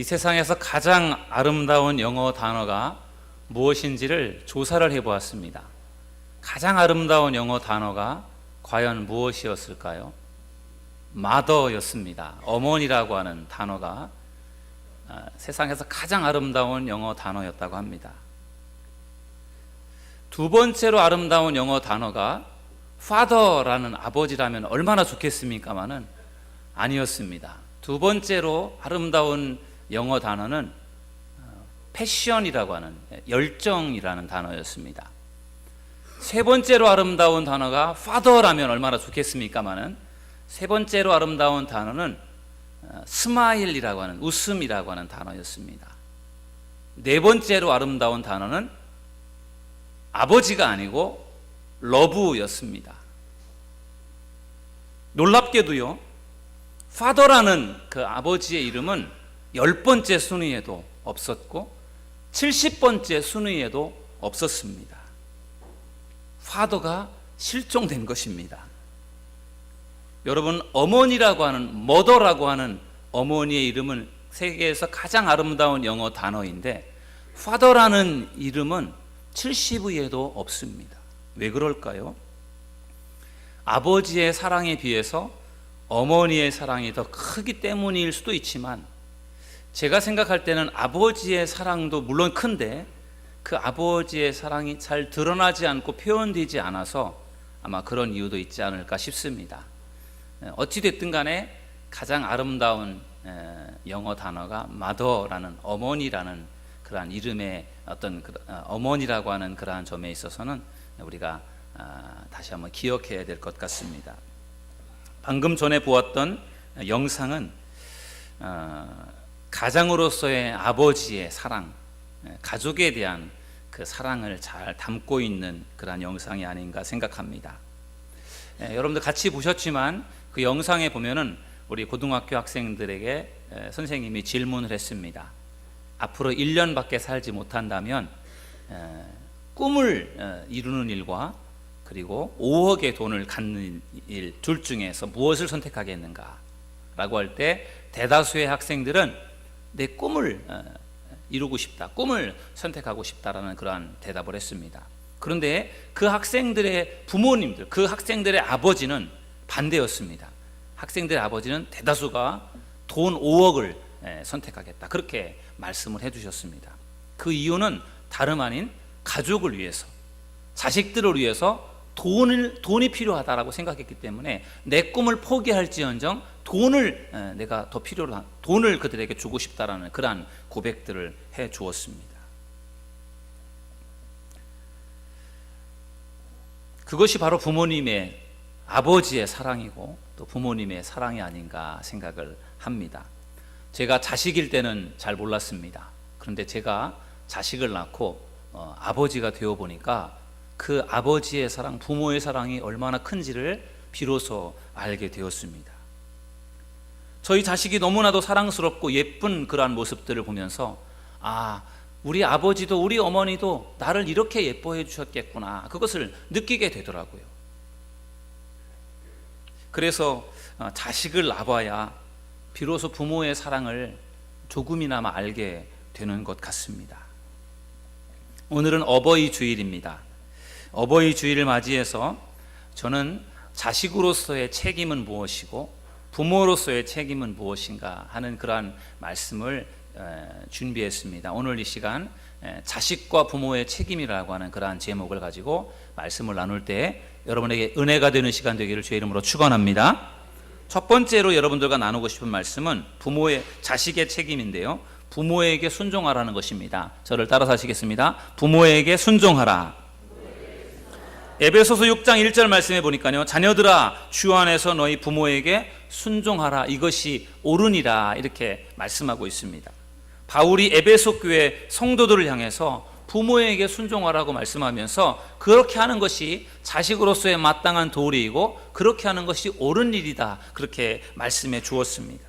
이 세상에서 가장 아름다운 영어 단어가 무엇인지를 조사를 해보았습니다. 가장 아름다운 영어 단어가 과연 무엇이었을까요? mother였습니다. 어머니라고 하는 단어가 세상에서 가장 아름다운 영어 단어였다고 합니다. 두 번째로 아름다운 영어 단어가 father라는 아버지라면 얼마나 좋겠습니까마는 아니었습니다. 두 번째로 아름다운 영어 단어는 패션이라고 하는 열정이라는 단어였습니다. 세 번째로 아름다운 단어가 father라면 얼마나 좋겠습니까마는 세 번째로 아름다운 단어는 스마일이라고 하는 웃음이라고 하는 단어였습니다. 네 번째로 아름다운 단어는 아버지가 아니고 러브였습니다. 놀랍게도요, father라는 그 아버지의 이름은 10번째 순위에도 없었고 70번째 순위에도 없었습니다. father가 실종된 것입니다. 여러분, 어머니라고 하는 mother라고 하는 어머니의 이름은 세계에서 가장 아름다운 영어 단어인데 father라는 이름은 70위에도 없습니다. 왜 그럴까요? 아버지의 사랑에 비해서 어머니의 사랑이 더 크기 때문일 수도 있지만 제가 생각할 때는 아버지의 사랑도 물론 큰데 그 아버지의 사랑이 잘 드러나지 않고 표현되지 않아서 아마 그런 이유도 있지 않을까 싶습니다. 어찌됐든 간에 가장 아름다운 영어 단어가 mother라는 어머니라는 그러한 이름의 어떤 어머니라고 하는 그러한 점에 있어서는 우리가 다시 한번 기억해야 될 것 같습니다. 방금 전에 보았던 영상은 가장으로서의 아버지의 사랑, 가족에 대한 그 사랑을 잘 담고 있는 그러한 영상이 아닌가 생각합니다. 여러분들 같이 보셨지만 그 영상에 보면은 우리 고등학교 학생들에게 선생님이 질문을 했습니다. 앞으로 1년밖에 살지 못한다면 꿈을 이루는 일과 그리고 5억의 돈을 갖는 일 둘 중에서 무엇을 선택하겠는가? 라고 할 때 대다수의 학생들은 내 꿈을 이루고 싶다, 꿈을 선택하고 싶다라는 그러한 대답을 했습니다. 그런데 그 학생들의 부모님들, 그 학생들의 아버지는 반대였습니다. 학생들의 아버지는 대다수가 돈 5억을 선택하겠다, 그렇게 말씀을 해주셨습니다. 그 이유는 다름 아닌 가족을 위해서, 자식들을 위해서 돈이 필요하다라고 생각했기 때문에 내 꿈을 포기할지언정 돈을 내가 더 필요로 한 돈을 그들에게 주고 싶다라는 그러한 고백들을 해 주었습니다. 그것이 바로 부모님의 아버지의 사랑이고 또 부모님의 사랑이 아닌가 생각을 합니다. 제가 자식일 때는 잘 몰랐습니다. 그런데 제가 자식을 낳고 아버지가 되어 보니까 그 아버지의 사랑, 부모의 사랑이 얼마나 큰지를 비로소 알게 되었습니다. 저희 자식이 너무나도 사랑스럽고 예쁜 그러한 모습들을 보면서 우리 아버지도 우리 어머니도 나를 이렇게 예뻐해 주셨겠구나, 그것을 느끼게 되더라고요. 그래서 자식을 낳아야 비로소 부모의 사랑을 조금이나마 알게 되는 것 같습니다. 오늘은 어버이 주일입니다. 어버이 주일을 맞이해서 저는 자식으로서의 책임은 무엇이고 부모로서의 책임은 무엇인가 하는 그러한 말씀을 준비했습니다. 오늘 이 시간 자식과 부모의 책임이라고 하는 그러한 제목을 가지고 말씀을 나눌 때 여러분에게 은혜가 되는 시간 되기를 주의 이름으로 축원합니다. 첫 번째로 여러분들과 나누고 싶은 말씀은 자식의 책임인데요, 부모에게 순종하라는 것입니다. 저를 따라서 하시겠습니다. 부모에게 순종하라. 에베소서 6장 1절 말씀해 보니까요, 자녀들아 주 안에서 너희 부모에게 순종하라, 이것이 옳으니라, 이렇게 말씀하고 있습니다. 바울이 에베소 교회 성도들을 향해서 부모에게 순종하라고 말씀하면서 그렇게 하는 것이 자식으로서의 마땅한 도리이고 그렇게 하는 것이 옳은 일이다, 그렇게 말씀해 주었습니다.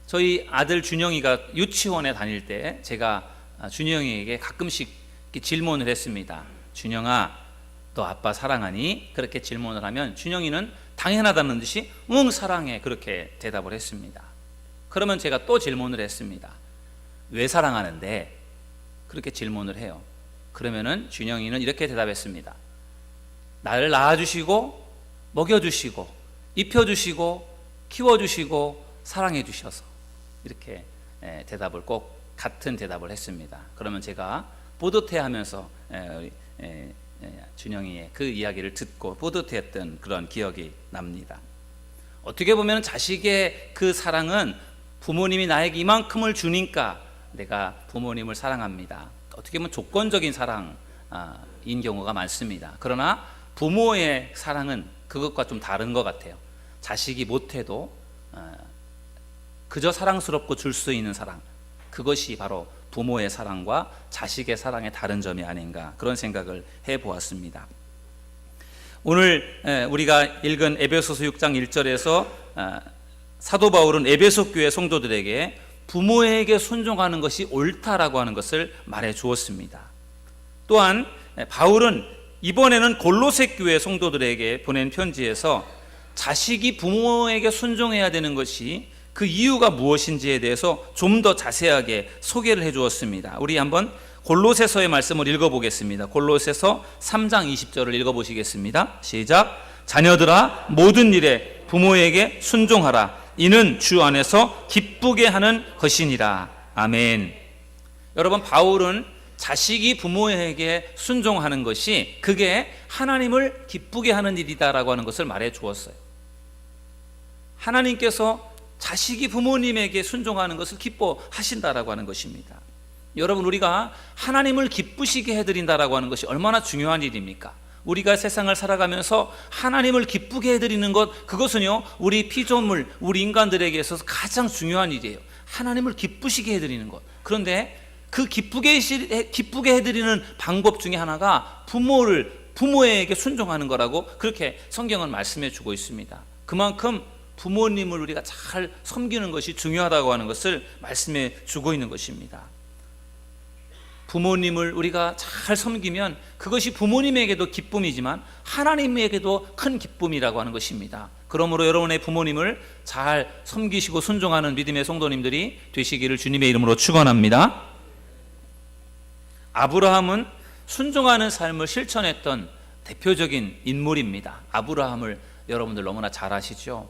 저희 아들 준영이가 유치원에 다닐 때 제가 준영이에게 가끔씩 질문을 했습니다. 준영아, 너 아빠 사랑하니? 그렇게 질문을 하면 준영이는 당연하다는 듯이 응 사랑해, 그렇게 대답을 했습니다. 그러면 제가 또 질문을 했습니다. 왜 사랑하는데? 그렇게 질문을 해요. 그러면은 준영이는 이렇게 대답했습니다. 나를 낳아주시고 먹여주시고 입혀주시고 키워주시고 사랑해주셔서. 이렇게 대답을 꼭 같은 대답을 했습니다. 그러면 제가 뿌듯해하면서 준영이의 그 이야기를 듣고 뿌듯했던 그런 기억이 납니다. 어떻게 보면 자식의 그 사랑은 부모님이 나에게 이만큼을 주니까 내가 부모님을 사랑합니다. 어떻게 보면 조건적인 사랑인 경우가 많습니다. 그러나 부모의 사랑은 그것과 좀 다른 것 같아요. 자식이 못해도 그저 사랑스럽고 줄 수 있는 사랑, 그것이 바로 부모의 사랑과 자식의 사랑의 다른 점이 아닌가, 그런 생각을 해보았습니다. 오늘 우리가 읽은 에베소서 6장 1절에서 사도 바울은 에베소 교회 성도들에게 부모에게 순종하는 것이 옳다라고 하는 것을 말해 주었습니다. 또한 바울은 이번에는 골로새 교회 성도들에게 보낸 편지에서 자식이 부모에게 순종해야 되는 것이 그 이유가 무엇인지에 대해서 좀 더 자세하게 소개를 해 주었습니다. 우리 한번 골로새서의 말씀을 읽어보겠습니다. 골로새서 3장 20절을 읽어보시겠습니다. 시작. 자녀들아 모든 일에 부모에게 순종하라. 이는 주 안에서 기쁘게 하는 것이니라. 아멘. 여러분, 바울은 자식이 부모에게 순종하는 것이 그게 하나님을 기쁘게 하는 일이다라고 하는 것을 말해 주었어요. 하나님께서 자식이 부모님에게 순종하는 것을 기뻐하신다라고 하는 것입니다. 여러분, 우리가 하나님을 기쁘시게 해드린다라고 하는 것이 얼마나 중요한 일입니까? 우리가 세상을 살아가면서 하나님을 기쁘게 해드리는 것, 그것은요 우리 피조물, 우리 인간들에게 있어서 가장 중요한 일이에요. 하나님을 기쁘시게 해드리는 것. 그런데 그 기쁘게 해드리는 방법 중에 하나가 부모에게 순종하는 거라고 그렇게 성경은 말씀해 주고 있습니다. 그만큼 부모님을 우리가 잘 섬기는 것이 중요하다고 하는 것을 말씀해 주고 있는 것입니다. 부모님을 우리가 잘 섬기면 그것이 부모님에게도 기쁨이지만 하나님에게도 큰 기쁨이라고 하는 것입니다. 그러므로 여러분의 부모님을 잘 섬기시고 순종하는 믿음의 성도님들이 되시기를 주님의 이름으로 축원합니다. 아브라함은 순종하는 삶을 실천했던 대표적인 인물입니다. 아브라함을 여러분들 너무나 잘 아시죠?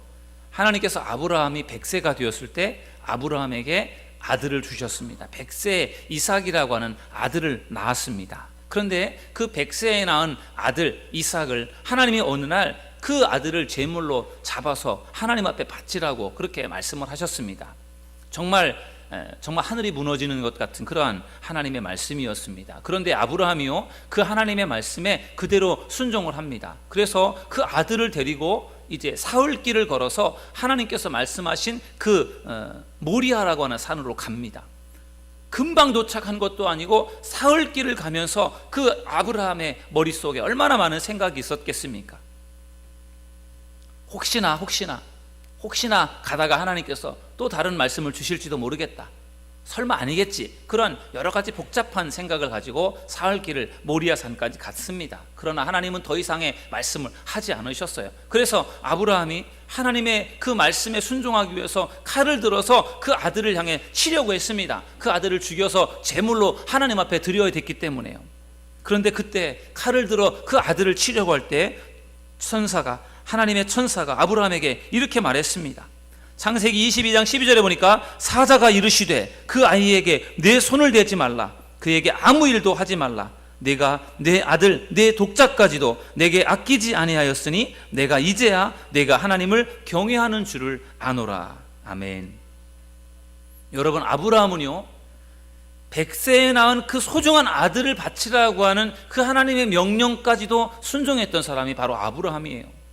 하나님께서 아브라함이 100세가 되었을 때 아브라함에게 아들을 주셨습니다. 100세 이삭이라고 하는 아들을 낳았습니다. 그런데 그 100세에 낳은 아들 이삭을 하나님이 어느 날 그 아들을 제물로 잡아서 하나님 앞에 바치라고 그렇게 말씀을 하셨습니다. 정말 하늘이 무너지는 것 같은 그러한 하나님의 말씀이었습니다. 그런데 아브라함이요 그 하나님의 말씀에 그대로 순종을 합니다. 그래서 그 아들을 데리고 이제 사흘길을 걸어서 하나님께서 말씀하신 그 모리아라고 하는 산으로 갑니다. 금방 도착한 것도 아니고 사흘길을 가면서 그 아브라함의 머릿속에 얼마나 많은 생각이 있었겠습니까? 혹시나 가다가 하나님께서 또 다른 말씀을 주실지도 모르겠다, 설마 아니겠지, 그런 여러 가지 복잡한 생각을 가지고 사흘길을 모리아산까지 갔습니다. 그러나 하나님은 더 이상의 말씀을 하지 않으셨어요. 그래서 아브라함이 하나님의 그 말씀에 순종하기 위해서 칼을 들어서 그 아들을 향해 치려고 했습니다. 그 아들을 죽여서 제물로 하나님 앞에 드려야 됐기 때문에요. 그런데 그때 칼을 들어 그 아들을 치려고 할 때 하나님의 천사가 아브라함에게 이렇게 말했습니다. 창세기 22장 12절에 보니까 사자가 이르시되 그 아이에게 내 손을 대지 말라, 그에게 아무 일도 하지 말라. 내가 내 아들 내 독자까지도 내게 아끼지 아니하였으니 내가 이제야 내가 하나님을 경외하는 줄을 아노라. 아멘. 여러분, 아브라함은요 100세에 낳은 그 소중한 아들을 바치라고 하는 그 하나님의 명령까지도 순종했던 사람이 바로 아브라함이에요.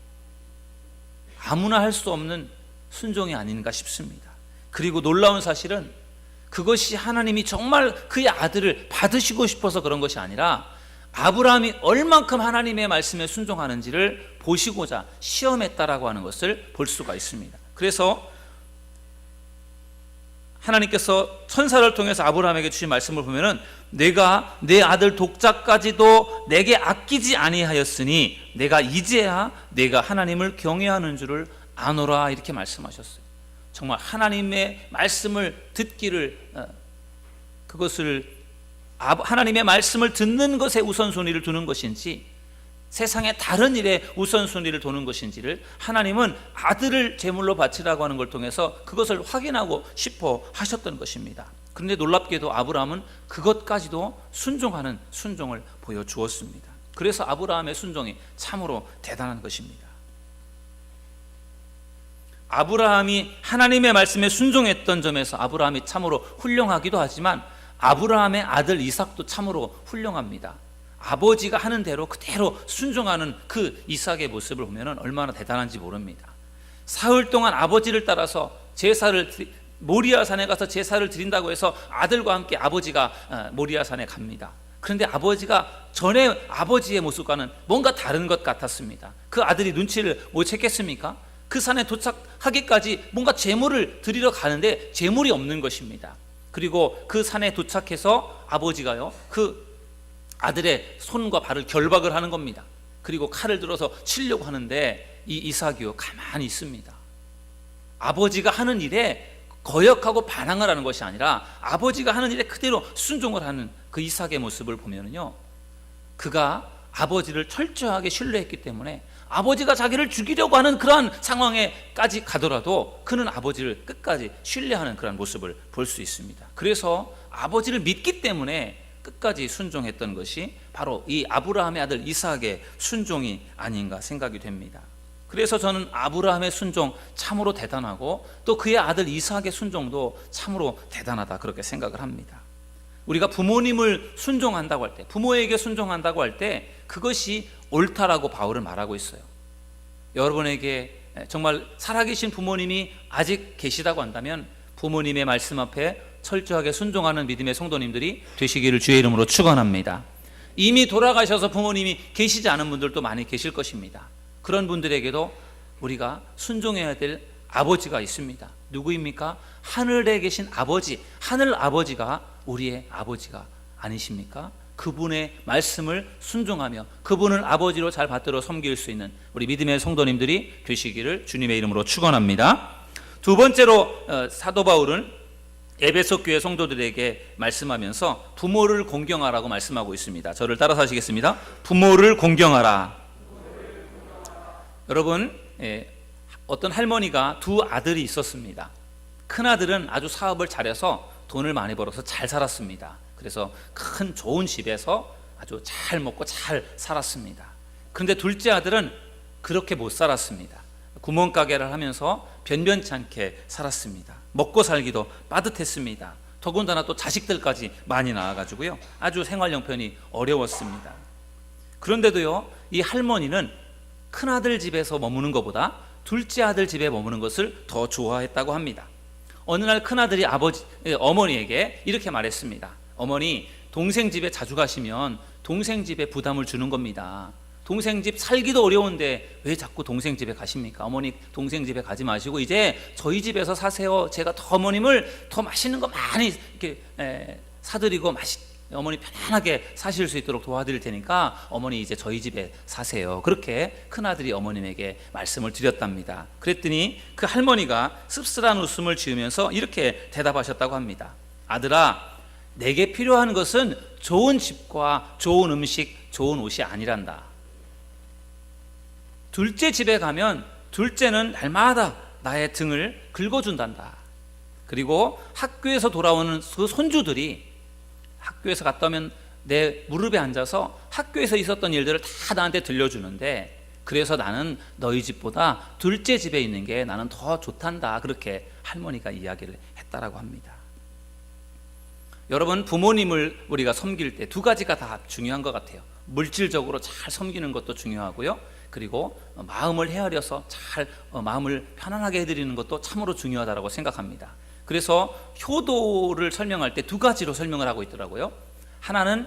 아무나 할 수 없는 순종이 아닌가 싶습니다. 그리고 놀라운 사실은 그것이 하나님이 정말 그의 아들을 받으시고 싶어서 그런 것이 아니라 아브라함이 얼만큼 하나님의 말씀에 순종하는지를 보시고자 시험했다라고 하는 것을 볼 수가 있습니다. 그래서 하나님께서 천사를 통해서 아브라함에게 주신 말씀을 보면은 내가 내 아들 독자까지도 내게 아끼지 아니하였으니 내가 이제야 내가 하나님을 경외하는 줄을 아노라, 이렇게 말씀하셨어요. 정말 하나님의 말씀을 듣기를 그것을 하나님의 말씀을 듣는 것에 우선순위를 두는 것인지 세상의 다른 일에 우선순위를 두는 것인지를 하나님은 아들을 제물로 바치라고 하는 걸 통해서 그것을 확인하고 싶어 하셨던 것입니다. 그런데 놀랍게도 아브라함은 그것까지도 순종하는 순종을 보여주었습니다. 그래서 아브라함의 순종이 참으로 대단한 것입니다. 아브라함이 하나님의 말씀에 순종했던 점에서 아브라함이 참으로 훌륭하기도 하지만 아브라함의 아들 이삭도 참으로 훌륭합니다. 아버지가 하는 대로 그대로 순종하는 그 이삭의 모습을 보면 얼마나 대단한지 모릅니다. 사흘 동안 아버지를 따라서 모리아산에 가서 제사를 드린다고 해서 아들과 함께 아버지가 모리아산에 갑니다. 그런데 아버지가 전에 아버지의 모습과는 뭔가 다른 것 같았습니다. 그 아들이 눈치를 못 챘겠습니까? 그 산에 도착하기까지 뭔가 제물을 드리러 가는데 제물이 없는 것입니다. 그리고 그 산에 도착해서 아버지가요, 그 아들의 손과 발을 결박을 하는 겁니다. 그리고 칼을 들어서 치려고 하는데 이 이삭이요, 가만히 있습니다. 아버지가 하는 일에 거역하고 반항을 하는 것이 아니라 아버지가 하는 일에 그대로 순종을 하는 그 이삭의 모습을 보면요, 그가 아버지를 철저하게 신뢰했기 때문에 아버지가 자기를 죽이려고 하는 그러한 상황에까지 가더라도 그는 아버지를 끝까지 신뢰하는 그런 모습을 볼 수 있습니다. 그래서 아버지를 믿기 때문에 끝까지 순종했던 것이 바로 이 아브라함의 아들 이삭의 순종이 아닌가 생각이 됩니다. 그래서 저는 아브라함의 순종 참으로 대단하고 또 그의 아들 이삭의 순종도 참으로 대단하다 그렇게 생각을 합니다. 우리가 부모님을 순종한다고 할 때, 부모에게 순종한다고 할 때 그것이 옳다라고 바울은 말하고 있어요. 여러분에게 정말 살아계신 부모님이 아직 계시다고 한다면 부모님의 말씀 앞에 철저하게 순종하는 믿음의 성도님들이 되시기를 주의 이름으로 축원합니다. 이미 돌아가셔서 부모님이 계시지 않은 분들도 많이 계실 것입니다. 그런 분들에게도 우리가 순종해야 될 아버지가 있습니다. 누구입니까? 하늘에 계신 아버지, 하늘 아버지가 우리의 아버지가 아니십니까? 그분의 말씀을 순종하며 그분을 아버지로 잘 받들어 섬길 수 있는 우리 믿음의 성도님들이 되시기를 주님의 이름으로 축원합니다. 두 번째로 사도 바울은 에베소 교회 성도들에게 말씀하면서 부모를 공경하라고 말씀하고 있습니다. 저를 따라서 하시겠습니다. 부모를 공경하라. 여러분, 어떤 할머니가 두 아들이 있었습니다. 큰아들은 아주 사업을 잘해서 돈을 많이 벌어서 잘 살았습니다. 그래서 큰 좋은 집에서 아주 잘 먹고 잘 살았습니다. 그런데 둘째 아들은 그렇게 못 살았습니다. 구멍가게를 하면서 변변치 않게 살았습니다. 먹고 살기도 빠듯했습니다. 더군다나 또 자식들까지 많이 낳아가지고요, 아주 생활 형편이 어려웠습니다. 그런데도요, 이 할머니는 큰아들 집에서 머무는 것보다 둘째 아들 집에 머무는 것을 더 좋아했다고 합니다. 어느 날 큰아들이 어머니에게 이렇게 말했습니다. 어머니, 동생 집에 자주 가시면 동생 집에 부담을 주는 겁니다. 동생 집 살기도 어려운데 왜 자꾸 동생 집에 가십니까? 어머니, 동생 집에 가지 마시고 이제 저희 집에서 사세요. 제가 어머님을 더 맛있는 거 많이 이렇게 사드리고 어머니 편안하게 사실 수 있도록 도와드릴 테니까 어머니 이제 저희 집에 사세요. 그렇게 큰아들이 어머님에게 말씀을 드렸답니다. 그랬더니 그 할머니가 씁쓸한 웃음을 지으면서 이렇게 대답하셨다고 합니다. 아들아, 내게 필요한 것은 좋은 집과 좋은 음식, 좋은 옷이 아니란다. 둘째 집에 가면 둘째는 날마다 나의 등을 긁어준단다. 그리고 학교에서 돌아오는 그 손주들이 학교에서 갔다 오면 내 무릎에 앉아서 학교에서 있었던 일들을 다 나한테 들려주는데 그래서 나는 너희 집보다 둘째 집에 있는 게 나는 더 좋단다. 그렇게 할머니가 이야기를 했다라고 합니다. 여러분, 부모님을 우리가 섬길 때 두 가지가 다 중요한 것 같아요. 물질적으로 잘 섬기는 것도 중요하고요, 그리고 마음을 헤아려서 잘 마음을 편안하게 해드리는 것도 참으로 중요하다고 생각합니다. 그래서 효도를 설명할 때 두 가지로 설명을 하고 있더라고요. 하나는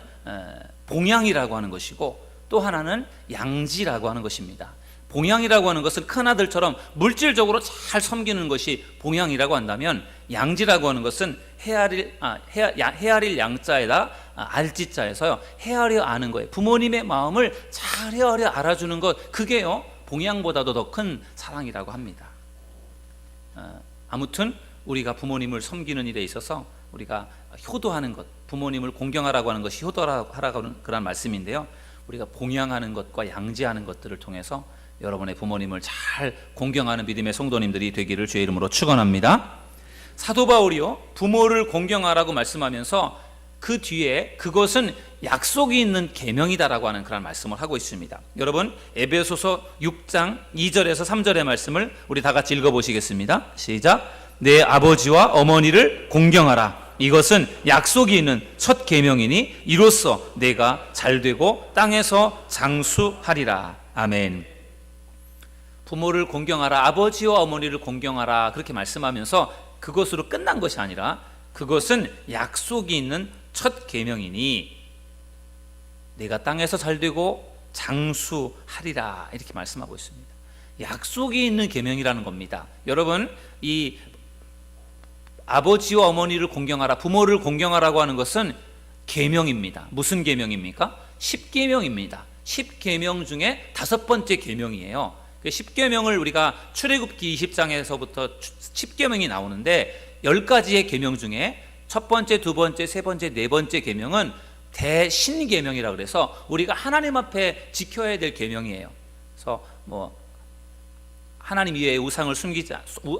봉양이라고 하는 것이고 또 하나는 양지라고 하는 것입니다. 봉양이라고 하는 것은 큰아들처럼 물질적으로 잘 섬기는 것이 봉양이라고 한다면, 양지라고 하는 것은 헤아릴 양자에다 알지자에서요, 헤아려 아는 거예요. 부모님의 마음을 잘 헤아려 알아주는 것, 그게요 봉양보다도 더 큰 사랑이라고 합니다. 아무튼 우리가 부모님을 섬기는 일에 있어서 우리가 효도하는 것, 부모님을 공경하라고 하는 것이 효도하라고 하는 그런 말씀인데요, 우리가 봉양하는 것과 양지하는 것들을 통해서 여러분의 부모님을 잘 공경하는 믿음의 성도님들이 되기를 주의 이름으로 축원합니다. 사도 바울이요, 부모를 공경하라고 말씀하면서 그 뒤에 그것은 약속이 있는 계명이다라고 하는 그런 말씀을 하고 있습니다. 여러분, 에베소서 6장 2절에서 3절의 말씀을 우리 다 같이 읽어보시겠습니다. 시작. 내 아버지와 어머니를 공경하라. 이것은 약속이 있는 첫 계명이니 이로써 내가 잘되고 땅에서 장수하리라. 아멘. 부모를 공경하라, 아버지와 어머니를 공경하라, 그렇게 말씀하면서 그것으로 끝난 것이 아니라 그것은 약속이 있는 첫 계명이니 내가 땅에서 잘되고 장수하리라, 이렇게 말씀하고 있습니다. 약속이 있는 계명이라는 겁니다. 여러분, 이 아버지와 어머니를 공경하라, 부모를 공경하라고 하는 것은 계명입니다. 무슨 계명입니까? 10계명입니다. 10계명 중에 5번째 계명이에요. 그 10계명을 우리가 출애굽기 20장에서부터 10계명이 나오는데 10가지의 계명 중에 첫 번째, 두 번째, 세 번째, 네 번째 계명은 대신계명이라고 그래서 우리가 하나님 앞에 지켜야 될 계명이에요. 그래서 하나님 위에 우상을 숨기지,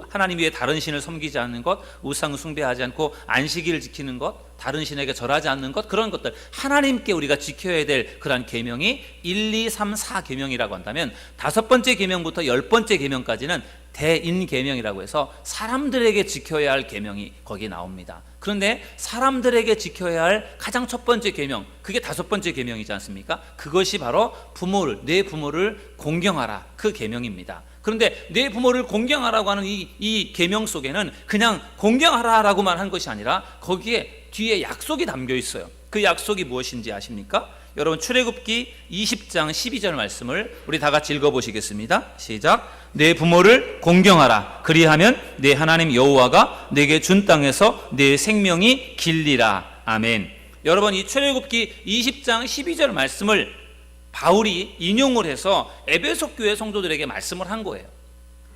하나님 위에 다른 신을 섬기지 않는 것, 우상을 숭배하지 않고 안식일을 지키는 것, 다른 신에게 절하지 않는 것, 그런 것들 하나님께 우리가 지켜야 될 그런 계명이 1, 2, 3, 4 계명이라고 한다면 5번째 계명부터 10번째 계명까지는 대인계명이라고 해서 사람들에게 지켜야 할 계명이 거기에 나옵니다. 그런데 사람들에게 지켜야 할 가장 첫 번째 계명, 그게 5번째 계명이지 않습니까? 그것이 바로 내 부모를 공경하라, 그 계명입니다. 그런데 내 부모를 공경하라고 하는 이 계명 속에는 그냥 공경하라라고만 한 것이 아니라 거기에 뒤에 약속이 담겨 있어요. 그 약속이 무엇인지 아십니까? 여러분, 출애굽기 20장 12절 말씀을 우리 다 같이 읽어보시겠습니다. 시작. 내 부모를 공경하라. 그리하면 내 하나님 여호와가 내게 준 땅에서 내 생명이 길리라. 아멘. 여러분, 이 출애굽기 20장 12절 말씀을 바울이 인용을 해서 에베소 교회 성도들에게 말씀을 한 거예요.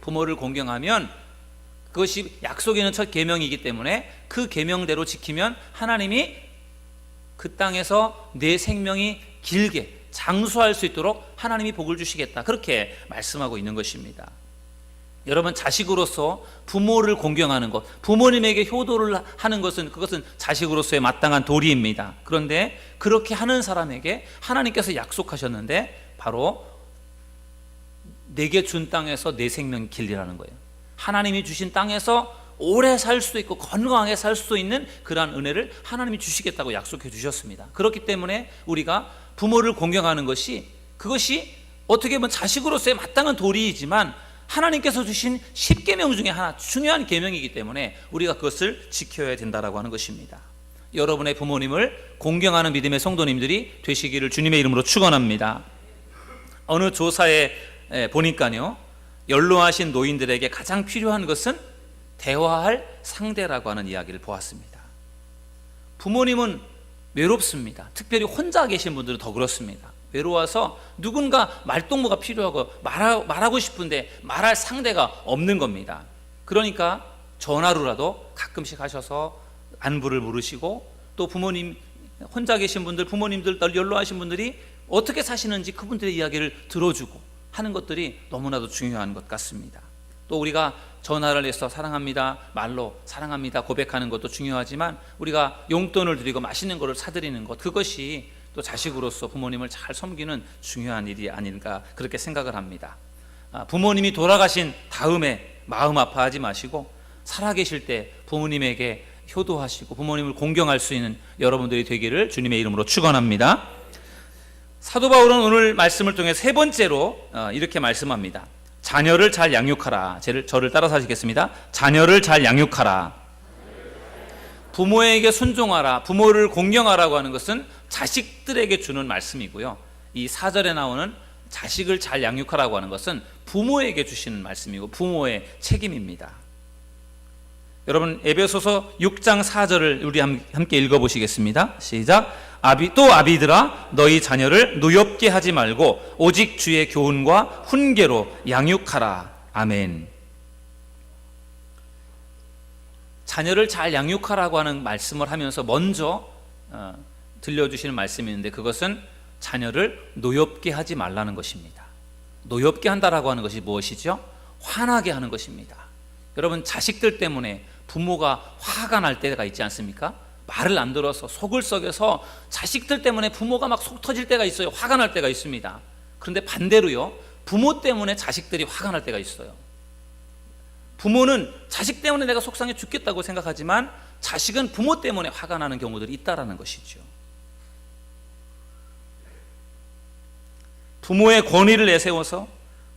부모를 공경하면 그것이 약속이 있는 첫 계명이기 때문에 그 계명대로 지키면 하나님이 그 땅에서 내 생명이 길게 장수할 수 있도록 하나님이 복을 주시겠다, 그렇게 말씀하고 있는 것입니다. 여러분, 자식으로서 부모를 공경하는 것, 부모님에게 효도를 하는 것은 그것은 자식으로서의 마땅한 도리입니다. 그런데 그렇게 하는 사람에게 하나님께서 약속하셨는데 바로 내게 준 땅에서 내 생명이 길리라는 거예요. 하나님이 주신 땅에서 오래 살 수도 있고 건강하게 살 수도 있는 그러한 은혜를 하나님이 주시겠다고 약속해 주셨습니다. 그렇기 때문에 우리가 부모를 공경하는 그것이 어떻게 보면 자식으로서의 마땅한 도리이지만 하나님께서 주신 10계명 중에 하나, 중요한 계명이기 때문에 우리가 그것을 지켜야 된다라고 하는 것입니다. 여러분의 부모님을 공경하는 믿음의 성도님들이 되시기를 주님의 이름으로 축원합니다. 어느 조사에 보니까요, 연로하신 노인들에게 가장 필요한 것은 대화할 상대라고 하는 이야기를 보았습니다. 부모님은 외롭습니다. 특별히 혼자 계신 분들은 더 그렇습니다. 외로워서 누군가 말동무가 필요하고 말하고 싶은데 말할 상대가 없는 겁니다. 그러니까 전화로라도 가끔씩 하셔서 안부를 물으시고, 또 부모님 혼자 계신 분들, 부모님들 연로하신 분들이 어떻게 사시는지 그분들의 이야기를 들어주고 하는 것들이 너무나도 중요한 것 같습니다. 또 우리가 전화를 해서 사랑합니다, 말로 사랑합니다 고백하는 것도 중요하지만 우리가 용돈을 드리고 맛있는 것을 사드리는 것, 그것이 또 자식으로서 부모님을 잘 섬기는 중요한 일이 아닌가, 그렇게 생각을 합니다. 부모님이 돌아가신 다음에 마음 아파하지 마시고 살아계실 때 부모님에게 효도하시고 부모님을 공경할 수 있는 여러분들이 되기를 주님의 이름으로 축원합니다. 사도 바울은 오늘 말씀을 통해 세 번째로 이렇게 말씀합니다. 자녀를 잘 양육하라. 저를 따라서 하시겠습니다. 자녀를 잘 양육하라. 부모에게 순종하라, 부모를 공경하라고 하는 것은 자식들에게 주는 말씀이고요, 이 4절에 나오는 자식을 잘 양육하라고 하는 것은 부모에게 주시는 말씀이고 부모의 책임입니다. 여러분, 에베소서 6장 4절을 우리 함께 읽어보시겠습니다. 시작. 또 아비들아, 너희 자녀를 노엽게 하지 말고 오직 주의 교훈과 훈계로 양육하라. 아멘. 자녀를 잘 양육하라고 하는 말씀을 하면서 먼저 들려주시는 말씀이 있는데, 그것은 자녀를 노엽게 하지 말라는 것입니다. 노엽게 한다라고 하는 것이 무엇이죠? 화나게 하는 것입니다. 여러분, 자식들 때문에 부모가 화가 날 때가 있지 않습니까? 말을 안 들어서 속을 썩여서 자식들 때문에 부모가 막 속 터질 때가 있어요. 화가 날 때가 있습니다. 그런데 반대로요, 부모 때문에 자식들이 화가 날 때가 있어요. 부모는 자식 때문에 내가 속상해 죽겠다고 생각하지만 자식은 부모 때문에 화가 나는 경우들이 있다라는 것이죠. 부모의 권위를 내세워서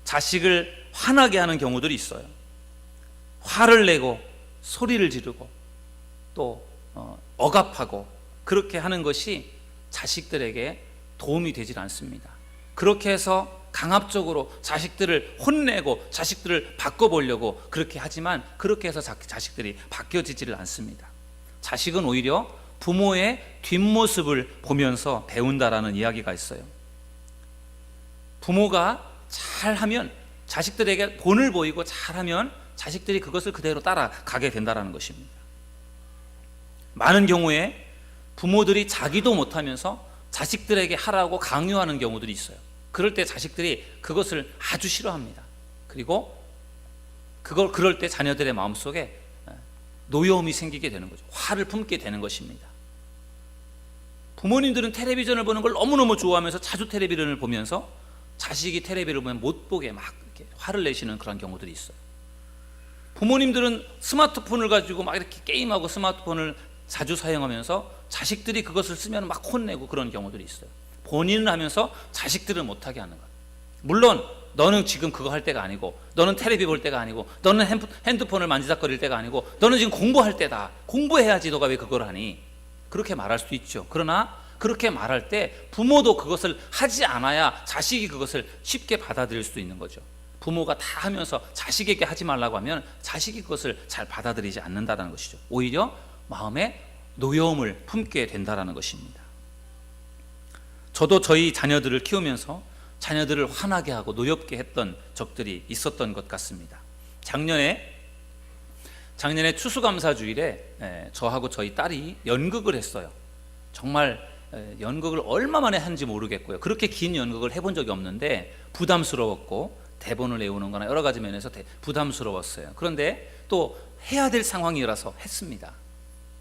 자식을 화나게 하는 경우들이 있어요. 화를 내고 소리를 지르고 또 억압하고 그렇게 하는 것이 자식들에게 도움이 되질 않습니다. 그렇게 해서 강압적으로 자식들을 혼내고 자식들을 바꿔보려고 그렇게 하지만, 그렇게 해서 자식들이 바뀌어지지를 않습니다. 자식은 오히려 부모의 뒷모습을 보면서 배운다라는 이야기가 있어요. 부모가 잘하면, 자식들에게 본을 보이고 잘하면 자식들이 그것을 그대로 따라가게 된다는 것입니다. 많은 경우에 부모들이 자기도 못하면서 자식들에게 하라고 강요하는 경우들이 있어요. 그럴 때 자식들이 그것을 아주 싫어합니다. 그리고 그럴 때 자녀들의 마음속에 노여움이 생기게 되는 거죠. 화를 품게 되는 것입니다. 부모님들은 텔레비전을 보는 걸 너무너무 좋아하면서 자주 텔레비전을 보면서 자식이 텔레비를 보면 못 보게 막 이렇게 화를 내시는 그런 경우들이 있어요. 부모님들은 스마트폰을 가지고 막 이렇게 게임하고 스마트폰을 자주 사용하면서 자식들이 그것을 쓰면 막 혼내고 그런 경우들이 있어요. 본인은 하면서 자식들은 못하게 하는 거예요. 물론 너는 지금 그거 할 때가 아니고, 너는 텔레비 볼 때가 아니고, 너는 핸드폰을 만지작거릴 때가 아니고, 너는 지금 공부할 때다. 공부해야지 너가 왜 그걸 하니? 그렇게 말할 수 있죠. 그러나 그렇게 말할 때 부모도 그것을 하지 않아야 자식이 그것을 쉽게 받아들일 수도 있는 거죠. 부모가 다 하면서 자식에게 하지 말라고 하면 자식이 그것을 잘 받아들이지 않는다는 것이죠. 오히려 마음에 노여움을 품게 된다는 것입니다. 저도 저희 자녀들을 키우면서 자녀들을 화나게 하고 노엽게 했던 적들이 있었던 것 같습니다. 작년에 추수감사주일에 저하고 저희 딸이 연극을 했어요. 정말 연극을 얼마 만에 한지 모르겠고요. 그렇게 긴 연극을 해본 적이 없는데 부담스러웠고, 대본을 외우는 거나 여러 가지 면에서 부담스러웠어요. 그런데 또 해야 될 상황이라서 했습니다.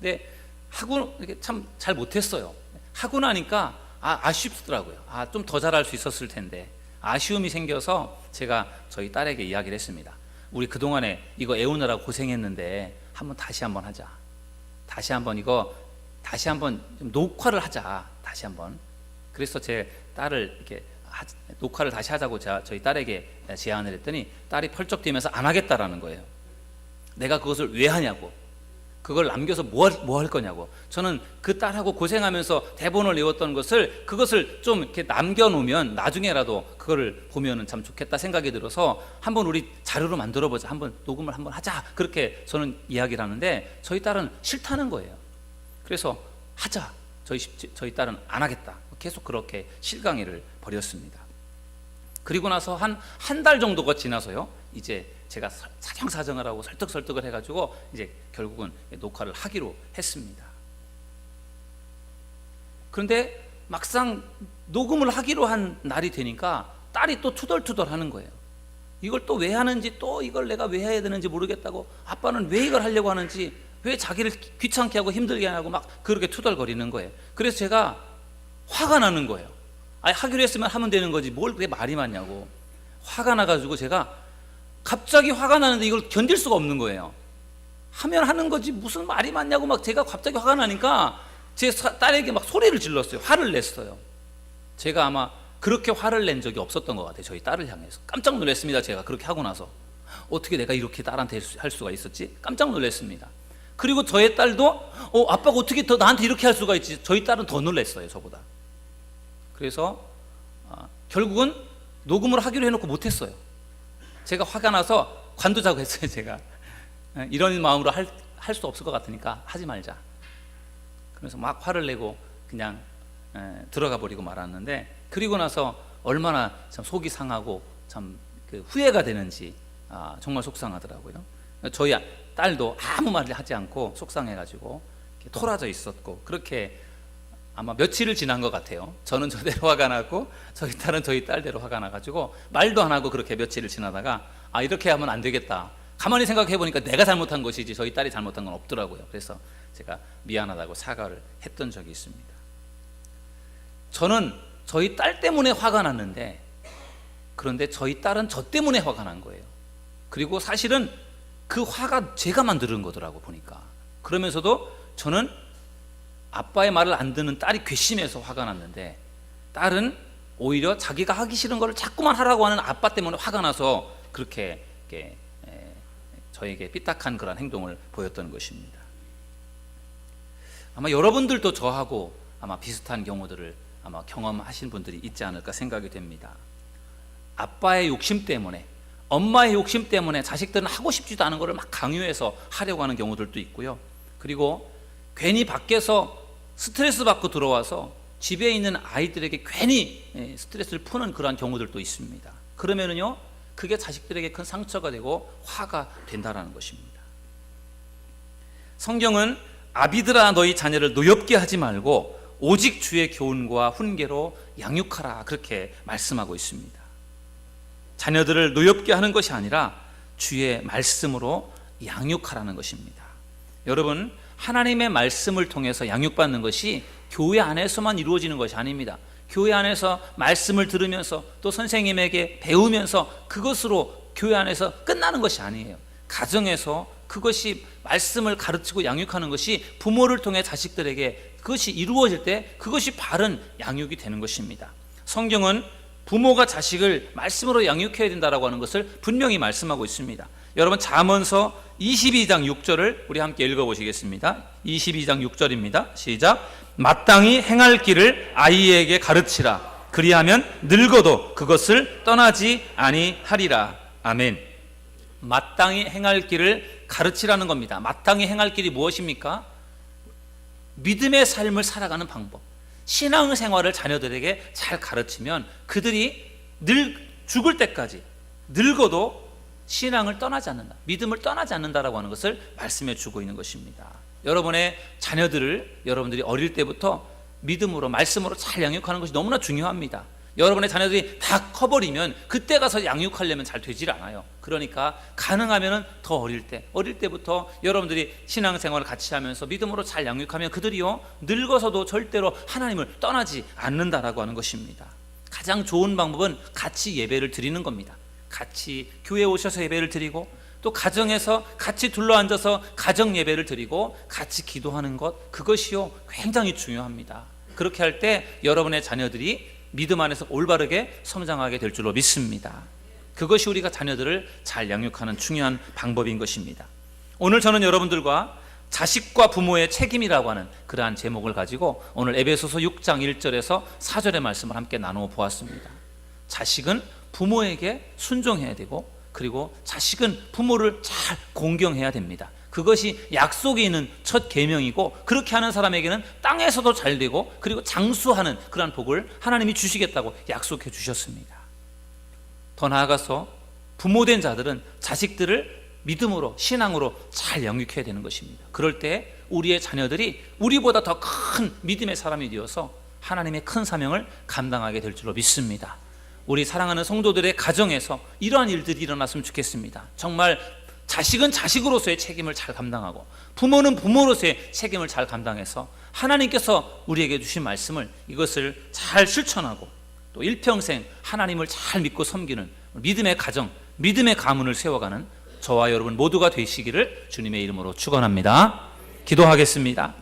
근데 하고 참 잘 못했어요. 하고 나니까 아쉽더라고요. 좀 더 잘할 수 있었을 텐데 아쉬움이 생겨서 제가 저희 딸에게 이야기를 했습니다. 우리 그동안에 이거 애우느라고 고생했는데 다시 한번 하자. 다시 한번 좀 녹화를 하자. 다시 한번. 그래서 제 딸을 이렇게 녹화를 다시 하자고 저희 딸에게 제안을 했더니 딸이 펄쩍 뛰면서 안 하겠다라는 거예요. 내가 그것을 왜 하냐고, 그걸 남겨서 뭐 할 거냐고. 저는 그 딸하고 고생하면서 대본을 외웠던 그것을 좀 이렇게 남겨놓으면 나중에라도 그거를 보면은 참 좋겠다 생각이 들어서 한번 우리 자료로 만들어보자, 한번 녹음을 한번 하자, 그렇게 저는 이야기를 하는데 저희 딸은 싫다는 거예요. 그래서 하자. 저희 딸은 안 하겠다. 계속 그렇게 실강의를 벌였습니다. 그리고 나서 한 달 정도가 지나서요, 이제 제가 사정을 하고 설득을 해가지고 이제 결국은 녹화를 하기로 했습니다. 그런데 막상 녹음을 하기로 한 날이 되니까 딸이 또 투덜투덜 하는 거예요. 이걸 또 왜 하는지, 또 이걸 내가 왜 해야 되는지 모르겠다고, 아빠는 왜 이걸 하려고 하는지, 왜 자기를 귀찮게 하고 힘들게 하고 막 그렇게 투덜거리는 거예요. 그래서 제가 화가 나는 거예요. 하기로 했으면 하면 되는 거지 뭘 그게 말이 많냐고. 화가 나가지고 제가 갑자기 화가 나는데 이걸 견딜 수가 없는 거예요. 하면 하는 거지 무슨 말이 많냐고 막 제가 갑자기 화가 나니까 제 딸에게 막 소리를 질렀어요. 화를 냈어요. 제가 아마 그렇게 화를 낸 적이 없었던 것 같아요. 저희 딸을 향해서. 깜짝 놀랐습니다. 제가 그렇게 하고 나서 어떻게 내가 이렇게 딸한테 할 수가 있었지? 깜짝 놀랐습니다. 그리고 저희 딸도 아빠가 어떻게 더 나한테 이렇게 할 수가 있지? 저희 딸은 더 놀랐어요, 저보다. 그래서 결국은 녹음을 하기로 해놓고 못했어요. 제가 화가 나서 관두자고 했어요. 제가 이런 마음으로 할 수 없을 것 같으니까 하지 말자. 그래서 막 화를 내고 그냥 들어가 버리고 말았는데, 그리고 나서 얼마나 참 속이 상하고 참 그 후회가 되는지 정말 속상하더라고요. 저희 딸도 아무 말을 하지 않고 속상해가지고 이렇게 토라져 있었고, 그렇게 아마 며칠을 지난 것 같아요. 저는 저대로 화가 나고 저희 딸은 저희 딸대로 화가 나가지고 말도 안 하고 그렇게 며칠을 지나다가 이렇게 하면 안 되겠다. 가만히 생각해 보니까 내가 잘못한 것이지 저희 딸이 잘못한 건 없더라고요. 그래서 제가 미안하다고 사과를 했던 적이 있습니다. 저는 저희 딸 때문에 화가 났는데, 그런데 저희 딸은 저 때문에 화가 난 거예요. 그리고 사실은 그 화가 제가 만드는 거더라고 보니까. 그러면서도 저는 아빠의 말을 안 듣는 딸이 괘씸해서 화가 났는데, 딸은 오히려 자기가 하기 싫은 거를 자꾸만 하라고 하는 아빠 때문에 화가 나서 그렇게 저에게 삐딱한 그런 행동을 보였던 것입니다. 아마 여러분들도 저하고 아마 비슷한 경우들을 아마 경험하신 분들이 있지 않을까 생각이 됩니다. 아빠의 욕심 때문에, 엄마의 욕심 때문에 자식들은 하고 싶지도 않은 것을 막 강요해서 하려고 하는 경우들도 있고요. 그리고 괜히 밖에서 스트레스 받고 들어와서 집에 있는 아이들에게 괜히 스트레스를 푸는 그러한 경우들도 있습니다. 그러면은요, 그게 자식들에게 큰 상처가 되고 화가 된다라는 것입니다. 성경은 아비들아 너희 자녀를 노엽게 하지 말고 오직 주의 교훈과 훈계로 양육하라, 그렇게 말씀하고 있습니다. 자녀들을 노엽게 하는 것이 아니라 주의 말씀으로 양육하라는 것입니다. 여러분, 하나님의 말씀을 통해서 양육받는 것이 교회 안에서만 이루어지는 것이 아닙니다. 교회 안에서 말씀을 들으면서 또 선생님에게 배우면서 그것으로 교회 안에서 끝나는 것이 아니에요. 가정에서 그것이 말씀을 가르치고 양육하는 것이 부모를 통해 자식들에게 그것이 이루어질 때 그것이 바른 양육이 되는 것입니다. 성경은 부모가 자식을 말씀으로 양육해야 된다라고 하는 것을 분명히 말씀하고 있습니다. 여러분, 잠언서 22장 6절을 우리 함께 읽어보시겠습니다. 22장 6절입니다. 시작. 마땅히 행할 길을 아이에게 가르치라. 그리하면 늙어도 그것을 떠나지 아니하리라. 아멘. 마땅히 행할 길을 가르치라는 겁니다. 마땅히 행할 길이 무엇입니까? 믿음의 삶을 살아가는 방법, 신앙생활을 자녀들에게 잘 가르치면 그들이 죽을 때까지 늙어도 신앙을 떠나지 않는다, 믿음을 떠나지 않는다라고 하는 것을 말씀해 주고 있는 것입니다. 여러분의 자녀들을 여러분들이 어릴 때부터 믿음으로, 말씀으로 잘 양육하는 것이 너무나 중요합니다. 여러분의 자녀들이 다 커버리면 그때 가서 양육하려면 잘 되질 않아요. 그러니까 가능하면 더 어릴 때부터 여러분들이 신앙생활을 같이 하면서 믿음으로 잘 양육하면 그들이요, 늙어서도 절대로 하나님을 떠나지 않는다라고 하는 것입니다. 가장 좋은 방법은 같이 예배를 드리는 겁니다. 같이 교회에 오셔서 예배를 드리고, 또 가정에서 같이 둘러앉아서 가정 예배를 드리고 같이 기도하는 것, 그것이요 굉장히 중요합니다. 그렇게 할 때 여러분의 자녀들이 믿음 안에서 올바르게 성장하게 될 줄로 믿습니다. 그것이 우리가 자녀들을 잘 양육하는 중요한 방법인 것입니다. 오늘 저는 여러분들과 자식과 부모의 책임이라고 하는 그러한 제목을 가지고 오늘 에베소서 6장 1절에서 4절의 말씀을 함께 나누어 보았습니다. 자식은 부모에게 순종해야 되고, 그리고 자식은 부모를 잘 공경해야 됩니다. 그것이 약속이 있는 첫 계명이고, 그렇게 하는 사람에게는 땅에서도 잘 되고 그리고 장수하는 그러한 복을 하나님이 주시겠다고 약속해 주셨습니다. 더 나아가서 부모된 자들은 자식들을 믿음으로, 신앙으로 잘 양육해야 되는 것입니다. 그럴 때 우리의 자녀들이 우리보다 더 큰 믿음의 사람이 되어서 하나님의 큰 사명을 감당하게 될 줄로 믿습니다. 우리 사랑하는 성도들의 가정에서 이러한 일들이 일어났으면 좋겠습니다. 정말 자식은 자식으로서의 책임을 잘 감당하고 부모는 부모로서의 책임을 잘 감당해서 하나님께서 우리에게 주신 말씀을, 이것을 잘 실천하고 또 일평생 하나님을 잘 믿고 섬기는 믿음의 가정, 믿음의 가문을 세워가는 저와 여러분 모두가 되시기를 주님의 이름으로 축원합니다. 기도하겠습니다.